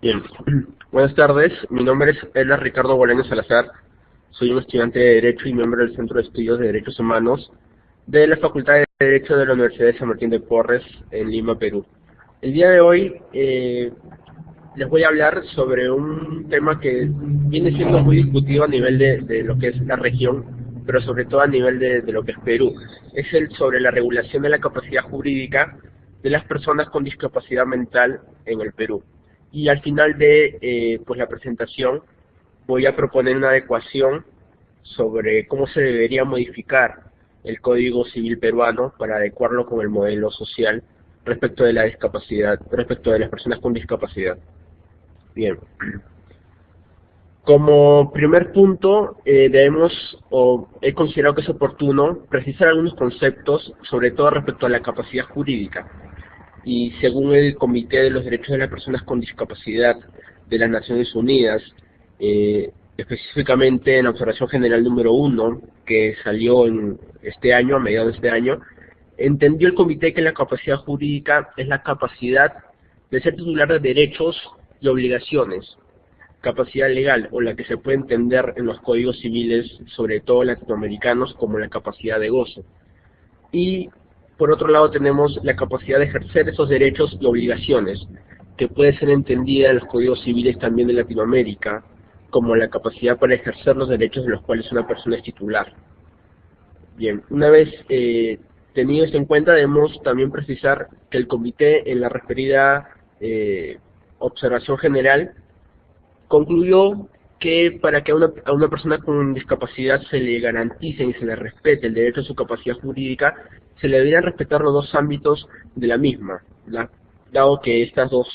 Bien, buenas tardes. Mi nombre es Ela Ricardo Bolaño Salazar. Soy un estudiante de Derecho y miembro del Centro de Estudios de Derechos Humanos de la Facultad de Derecho de la Universidad de San Martín de Porres en Lima, Perú. El día de hoy les voy a hablar sobre un tema que viene siendo muy discutido a nivel de lo que es la región, pero sobre todo a nivel de lo que es Perú. Es el sobre la regulación de la capacidad jurídica de las personas con discapacidad mental en el Perú. Y al final de pues la presentación voy a proponer una adecuación sobre cómo se debería modificar el Código Civil peruano para adecuarlo con el modelo social respecto de la discapacidad, respecto de las personas con discapacidad. Bien. Como primer punto, he considerado que es oportuno precisar algunos conceptos, sobre todo respecto a la capacidad jurídica. Y según el Comité de los Derechos de las Personas con Discapacidad de las Naciones Unidas, específicamente en la Observación General número 1, que salió en este año, a mediados de este año, entendió el comité que la capacidad jurídica es la capacidad de ser titular de derechos y obligaciones, capacidad legal, o la que se puede entender en los códigos civiles, sobre todo latinoamericanos, como la capacidad de goce. Y por otro lado tenemos la capacidad de ejercer esos derechos y obligaciones, que puede ser entendida en los códigos civiles también de Latinoamérica, como la capacidad para ejercer los derechos de los cuales una persona es titular. Bien, una vez tenido esto en cuenta, debemos también precisar que el comité en la referida observación general concluyó que para que a una persona con discapacidad se le garantice y se le respete el derecho a su capacidad jurídica, se le deberían respetar los dos ámbitos de la misma, dado que estas dos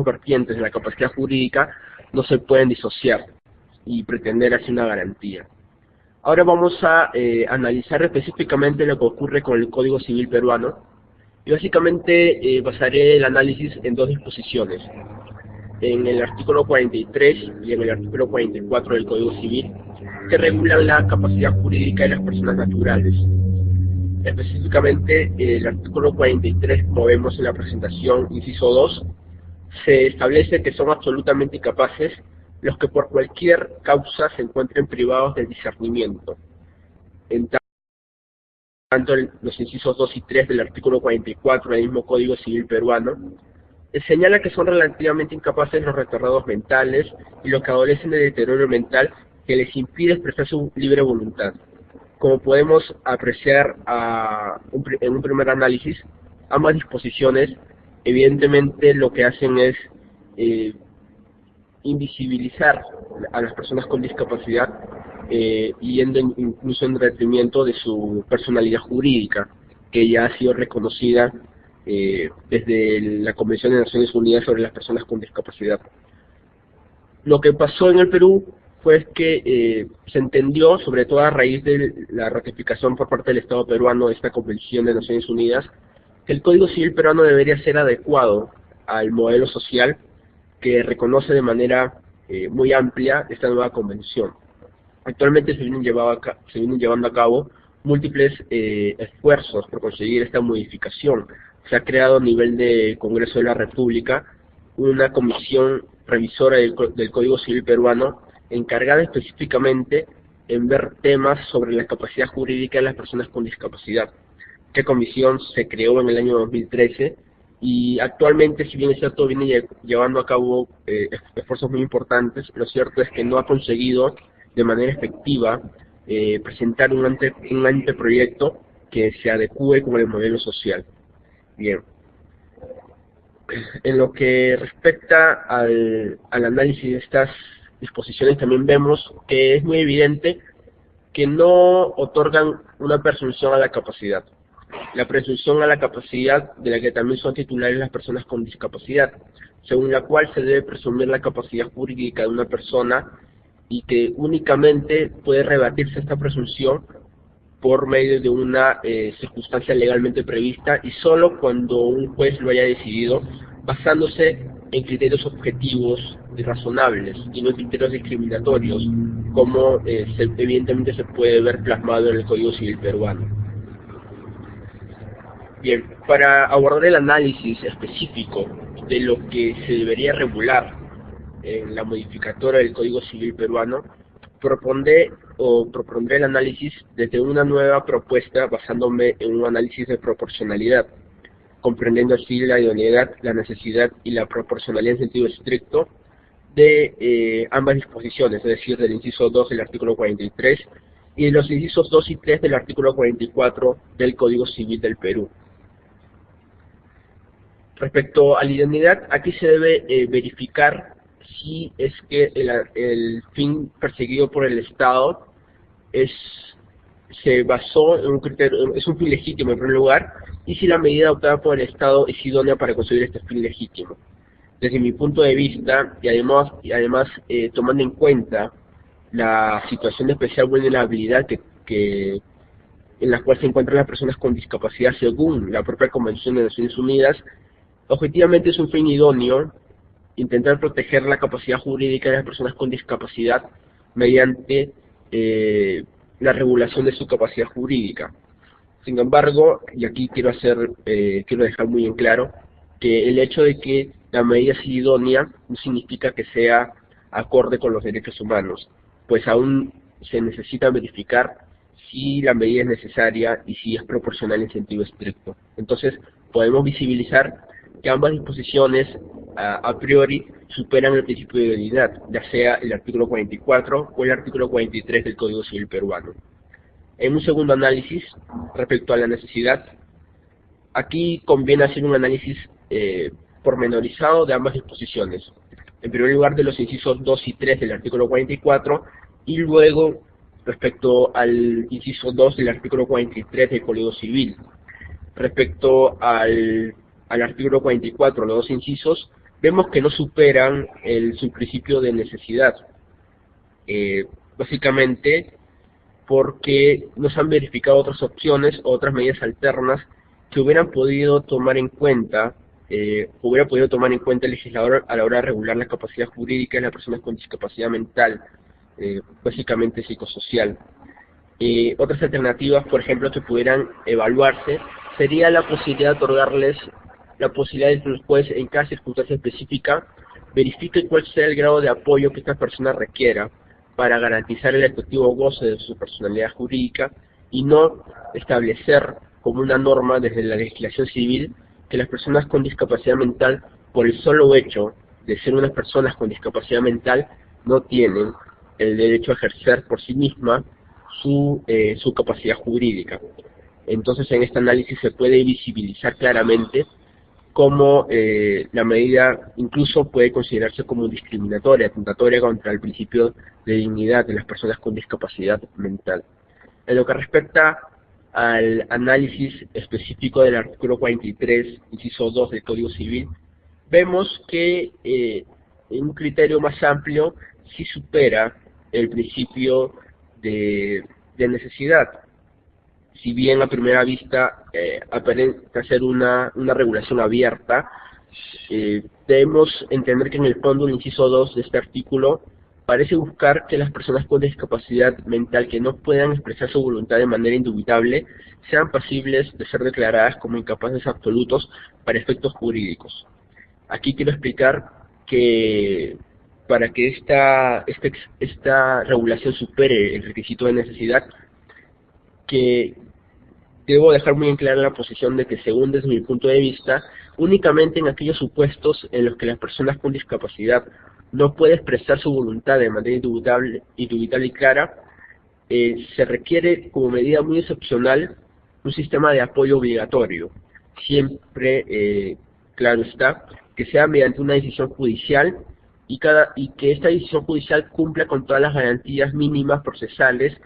vertientes de la capacidad jurídica no se pueden disociar y pretender así una garantía. Ahora vamos a analizar específicamente lo que ocurre con el Código Civil peruano, y básicamente basaré el análisis en dos disposiciones, en el artículo 43 y en el artículo 44 del Código Civil, que regulan la capacidad jurídica de las personas naturales. Específicamente, el artículo 43, como vemos en la presentación, inciso 2, se establece que son absolutamente incapaces los que por cualquier causa se encuentren privados del discernimiento. En tanto, los incisos 2 y 3 del artículo 44 del mismo Código Civil peruano señala que son relativamente incapaces los retardados mentales y los que adolecen de deterioro mental que les impide expresar su libre voluntad. Como podemos apreciar en un primer análisis, ambas disposiciones evidentemente lo que hacen es invisibilizar a las personas con discapacidad, yendo incluso en detrimento de su personalidad jurídica, que ya ha sido reconocida desde la Convención de Naciones Unidas sobre las personas con discapacidad. Lo que pasó en el Perú fue que se entendió, sobre todo a raíz de la ratificación por parte del Estado peruano de esta Convención de Naciones Unidas, que el Código Civil peruano debería ser adecuado al modelo social que reconoce de manera muy amplia esta nueva convención. Actualmente se vienen llevando a cabo múltiples esfuerzos por conseguir esta modificación. Se ha creado a nivel de Congreso de la República una comisión revisora del Código Civil peruano encargada específicamente en ver temas sobre la capacidad jurídica de las personas con discapacidad. Esta comisión se creó en el año 2013 y actualmente, si bien es cierto, viene llevando a cabo esfuerzos muy importantes. Lo cierto es que no ha conseguido de manera efectiva presentar un anteproyecto que se adecue con el modelo social. Bien, en lo que respecta al análisis de estas disposiciones, también vemos que es muy evidente que no otorgan una presunción a la capacidad. La presunción a la capacidad de la que también son titulares las personas con discapacidad, según la cual se debe presumir la capacidad jurídica de una persona y que únicamente puede rebatirse esta presunción por medio de una circunstancia legalmente prevista y solo cuando un juez lo haya decidido, basándose en criterios objetivos y razonables y no en criterios discriminatorios, como evidentemente se puede ver plasmado en el Código Civil peruano. Bien, para abordar el análisis específico de lo que se debería regular en la modificatoria del Código Civil peruano, propondré el análisis desde una nueva propuesta basándome en un análisis de proporcionalidad, comprendiendo así la idoneidad, la necesidad y la proporcionalidad en sentido estricto de ambas disposiciones, es decir, del inciso 2 del artículo 43 y de los incisos 2 y 3 del artículo 44 del Código Civil del Perú. Respecto a la idoneidad, aquí se debe verificar si es que el fin perseguido por el Estado se basó en un criterio, es un fin legítimo en primer lugar, y si la medida adoptada por el Estado es idónea para conseguir este fin legítimo. Desde mi punto de vista, y además tomando en cuenta la situación de especial vulnerabilidad en la cual se encuentran las personas con discapacidad según la propia Convención de Naciones Unidas, objetivamente es un fin idóneo intentar proteger la capacidad jurídica de las personas con discapacidad mediante la regulación de su capacidad jurídica. Sin embargo, y aquí quiero dejar muy en claro que el hecho de que la medida sea idónea no significa que sea acorde con los derechos humanos, pues aún se necesita verificar si la medida es necesaria y si es proporcional en sentido estricto. Entonces, podemos visibilizar que ambas disposiciones a priori superan el principio de idoneidad, ya sea el artículo 44 o el artículo 43 del Código Civil peruano. En un segundo análisis, respecto a la necesidad, aquí conviene hacer un análisis pormenorizado de ambas disposiciones. En primer lugar, de los incisos 2 y 3 del artículo 44, y luego respecto al inciso 2 del artículo 43 del Código Civil. Respecto al artículo 44, los dos incisos, vemos que no superan el subprincipio de necesidad, básicamente porque no se han verificado otras opciones o otras medidas alternas que hubieran podido tomar en cuenta el legislador a la hora de regular la capacidad jurídica de las personas con discapacidad mental, básicamente psicosocial. Otras alternativas, por ejemplo, que pudieran evaluarse, sería la posibilidad de otorgarles la posibilidad de que los jueces, en cada circunstancia específica, verifiquen cuál sea el grado de apoyo que esta persona requiera para garantizar el efectivo goce de su personalidad jurídica y no establecer como una norma desde la legislación civil que las personas con discapacidad mental, por el solo hecho de ser unas personas con discapacidad mental, no tienen el derecho a ejercer por sí misma su capacidad jurídica. Entonces, en este análisis se puede visibilizar claramente cómo la medida incluso puede considerarse como discriminatoria, atentatoria contra el principio de dignidad de las personas con discapacidad mental. En lo que respecta al análisis específico del artículo 43, inciso 2 del Código Civil, vemos que en un criterio más amplio sí supera el principio de necesidad. Si bien a primera vista aparenta ser una regulación abierta, debemos entender que en el fondo el inciso 2 de este artículo parece buscar que las personas con discapacidad mental que no puedan expresar su voluntad de manera indubitable sean pasibles de ser declaradas como incapaces absolutos para efectos jurídicos. Aquí quiero explicar que para que esta regulación supere el requisito de necesidad, que debo dejar muy en clara la posición de que, según desde mi punto de vista, únicamente en aquellos supuestos en los que las personas con discapacidad no pueden expresar su voluntad de manera indubitable y clara, se requiere como medida muy excepcional un sistema de apoyo obligatorio, siempre, claro está, que sea mediante una decisión judicial y que esta decisión judicial cumpla con todas las garantías mínimas procesales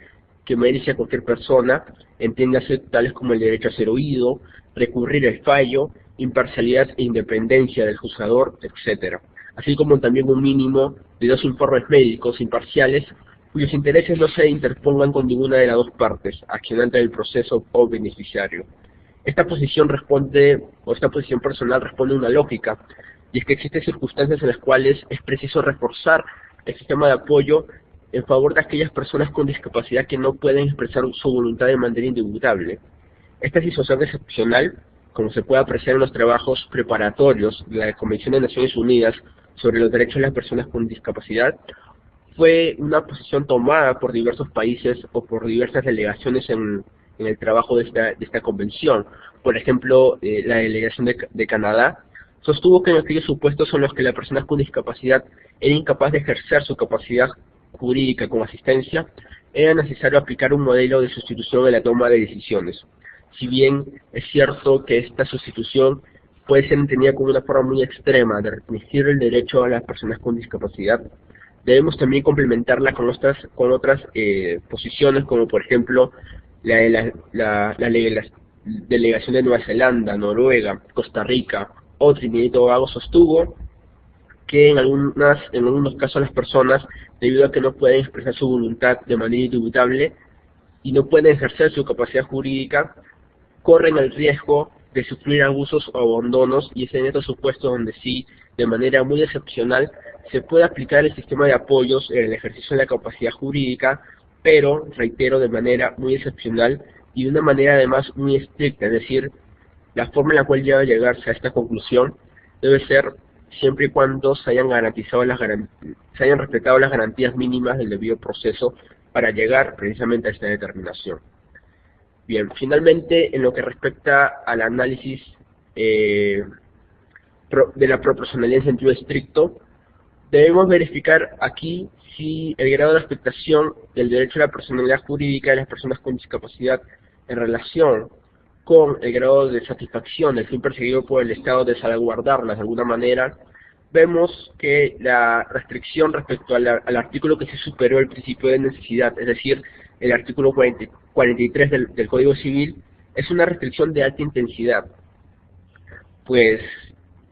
que merece cualquier persona, entiéndase tales como el derecho a ser oído, recurrir el fallo, imparcialidad e independencia del juzgador, etc. Así como también un mínimo de 2 informes médicos imparciales cuyos intereses no se interpongan con ninguna de las dos partes, accionante del proceso o beneficiario. Esta posición personal responde a una lógica, y es que existen circunstancias en las cuales es preciso reforzar el sistema de apoyo en favor de aquellas personas con discapacidad que no pueden expresar su voluntad de manera indubitable. Esta situación excepcional como se puede apreciar en los trabajos preparatorios de la Convención de Naciones Unidas sobre los Derechos de las Personas con Discapacidad, fue una posición tomada por diversos países o por diversas delegaciones en el trabajo de esta convención. Por ejemplo, la delegación de Canadá sostuvo que en aquellos supuestos en los que la persona con discapacidad era incapaz de ejercer su capacidad jurídica con asistencia, era necesario aplicar un modelo de sustitución en la toma de decisiones. Si bien es cierto que esta sustitución puede ser entendida como una forma muy extrema de restringir el derecho a las personas con discapacidad, debemos también complementarla con otras posiciones, como por ejemplo la delegación de Nueva Zelanda, Noruega, Costa Rica o Trinidad y Tobago sostuvo que en algunos casos las personas, debido a que no pueden expresar su voluntad de manera indubitable y no pueden ejercer su capacidad jurídica, corren el riesgo de sufrir abusos o abandonos, y es en estos supuestos donde sí, de manera muy excepcional, se puede aplicar el sistema de apoyos en el ejercicio de la capacidad jurídica, pero, reitero, de manera muy excepcional y de una manera además muy estricta, es decir, la forma en la cual debe llegarse a esta conclusión debe ser siempre y cuando se hayan respetado las garantías mínimas del debido proceso para llegar precisamente a esta determinación. Bien, finalmente, en lo que respecta al análisis de la proporcionalidad en sentido estricto, debemos verificar aquí si el grado de afectación del derecho a la personalidad jurídica de las personas con discapacidad en relación con el grado de satisfacción del fin perseguido por el Estado de salvaguardarlas de alguna manera, vemos que la restricción respecto al artículo que se superó el principio de necesidad, es decir, el artículo 43 del Código Civil, es una restricción de alta intensidad, pues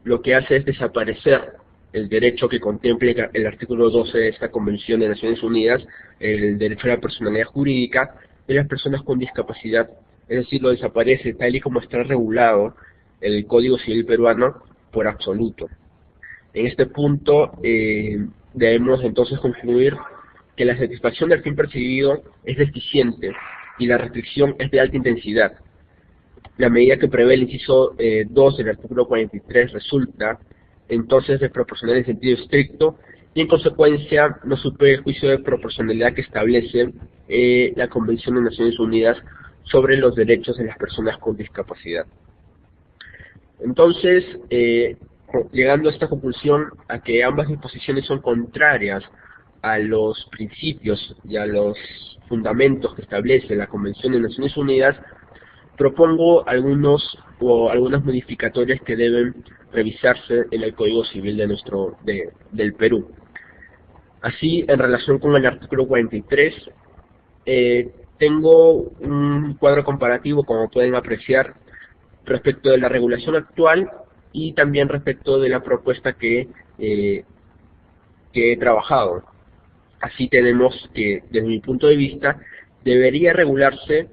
lo que hace es desaparecer el derecho que contempla el artículo 12 de esta Convención de Naciones Unidas, el derecho a la personalidad jurídica de las personas con discapacidad, es decir, lo desaparece tal y como está regulado el Código Civil peruano por absoluto. En este punto debemos entonces concluir que la satisfacción del fin perseguido es deficiente y la restricción es de alta intensidad. La medida que prevé el inciso 2 del artículo 43 resulta entonces desproporcional en sentido estricto y en consecuencia no supera el juicio de proporcionalidad que establece la Convención de Naciones Unidas sobre los derechos de las personas con discapacidad. Entonces, llegando a esta conclusión, a que ambas disposiciones son contrarias a los principios y a los fundamentos que establece la Convención de Naciones Unidas, propongo algunas modificatorias que deben revisarse en el Código Civil del Perú. Así, en relación con el artículo 43, tengo un cuadro comparativo, como pueden apreciar, respecto de la regulación actual y también respecto de la propuesta que he trabajado. Así tenemos que, desde mi punto de vista, debería regularse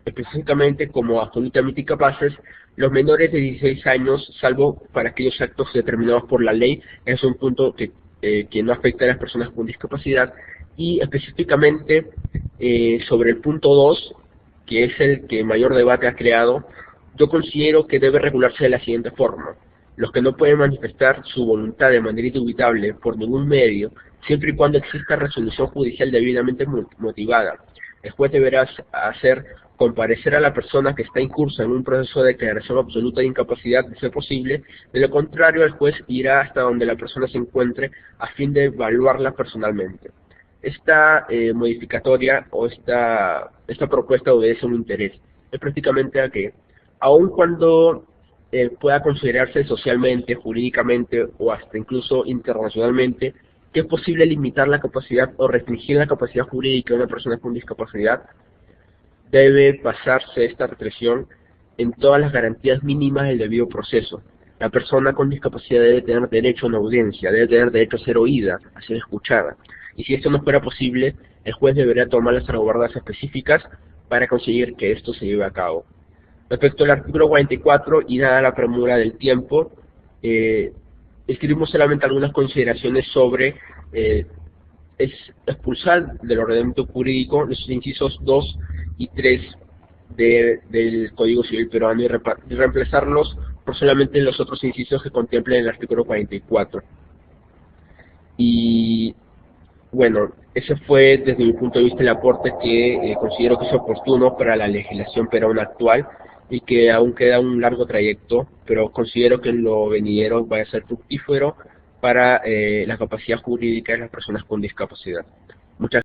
específicamente como absolutamente incapaces los menores de 16 años, salvo para aquellos actos determinados por la ley. Es un punto que no afecta a las personas con discapacidad, y específicamente sobre el punto 2, que es el que mayor debate ha creado, yo considero que debe regularse de la siguiente forma: los que no pueden manifestar su voluntad de manera indubitable por ningún medio, siempre y cuando exista resolución judicial debidamente motivada. El juez deberá comparecer a la persona que está incursa en un proceso de declaración absoluta de incapacidad, de ser posible. De lo contrario, el juez irá hasta donde la persona se encuentre a fin de evaluarla personalmente. Esta modificatoria o esta propuesta obedece a un interés. Es prácticamente a que, aun cuando pueda considerarse socialmente, jurídicamente o hasta incluso internacionalmente que es posible limitar la capacidad o restringir la capacidad jurídica de una persona con discapacidad, debe basarse esta restricción en todas las garantías mínimas del debido proceso. La persona con discapacidad debe tener derecho a una audiencia, debe tener derecho a ser oída, a ser escuchada. Y si esto no fuera posible, el juez debería tomar las salvaguardas específicas para conseguir que esto se lleve a cabo. Respecto al artículo 44, y dada la premura del tiempo, escribimos solamente algunas consideraciones sobre expulsar del ordenamiento jurídico los incisos 2 y 3 del Código Civil peruano y reemplazarlos por solamente los otros incisos que contemplan el artículo 44. Y bueno, ese fue desde mi punto de vista el aporte que considero que es oportuno para la legislación peruana actual y que aún queda un largo trayecto, pero considero que en lo venidero va a ser fructífero para la capacidad jurídica de las personas con discapacidad. Muchas